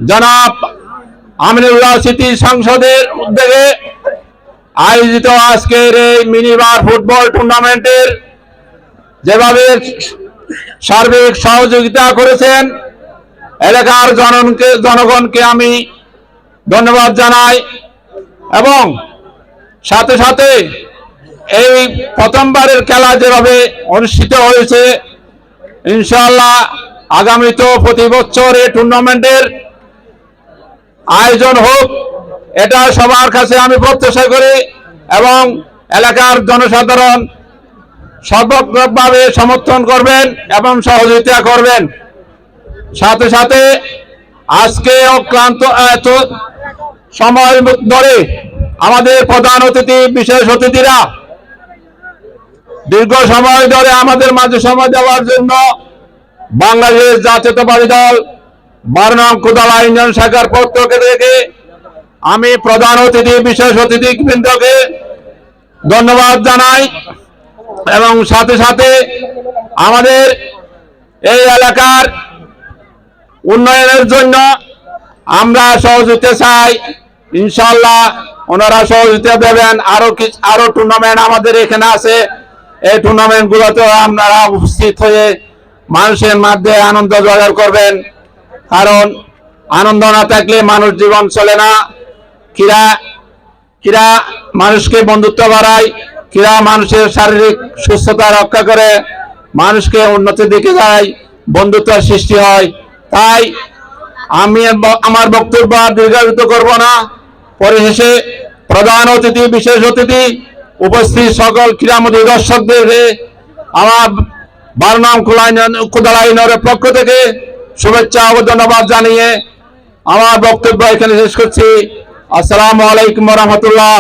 জনাব আমিনুল্লাহ সিটি সংসদের উদ্যোগে আয়োজিত আজকের এই মিনিবার ফুটবল টুর্নামেন্টের যেভাবে সার্বিক সহযোগিতা করেছেন এলাকার জনগণকে আমি ধন্যবাদ জানাই এবং সাথে সাথে এই প্রথমবারের খেলা যেভাবে অনুষ্ঠিত হয়েছে ইনশাআল্লাহ আগামীতেও প্রতি বছর এই টুর্নামেন্টের আয়োজন হোক, এটা সবার কাছে আমি প্রত্যাশা করি এবং এলাকার জনসাধারণ সর্বভাবে সমর্থন করবেন এবং সহযোগিতা করবেন। সাথে সাথে আজকে অক্লান্ত এত সময় ধরে আমাদের প্রধান অতিথি বিশেষ অতিথিরা দীর্ঘ সময় ধরে আমাদের মাঝে সময় দেওয়ার জন্য বাংলাদেশ জাতীয়তাবাদী দল 12 নং কোদালা ইউনিয়ন শাখার পক্ষ থেকে আমি প্রধান অতিথি বিশেষ অতিথি বৃন্দকে ধন্যবাদ জানাই এবং সাথে সাথে আমাদের এই এলাকার উন্নয়নের জন্য আমরা সহযোগিতা চাই। ইনশাআল্লাহ ওনারা সহযোগিতা দেবেন। আরো টুর্নামেন্ট আমাদের এখানে আছে, এই টুর্নামেন্ট গুলোতে আপনারা উপস্থিত হয়ে মানুষের মধ্যে আনন্দ জোগাড় করবেন, কারণ আনন্দ না থাকলে মানুষ জীবন চলে না। ক্রীড়া মানুষকে বন্ধুত্ব বাড়ায়, ক্রীড়া মানুষের শারীরিক সুস্থতা রক্ষা করে, মানুষকে উন্নতির দিকে যায়, বন্ধুত্বের সৃষ্টি হয়। তাই আমি আমার বক্তব্য দীর্ঘায়িত করব না। পরিশেষে প্রধান অতিথি বিশেষ অতিথি উপস্থিত সকল ক্রীড়ামোদী দর্শকদের আমার 12 নং কোদালা ইউনিয়নের পক্ষ থেকে শুভেচ্ছা ও ধন্যবাদ জানিয়ে আমার বক্তব্য এখানে শেষ করছি। আসসালামু আলাইকুম ওয়া রাহমাতুল্লাহ।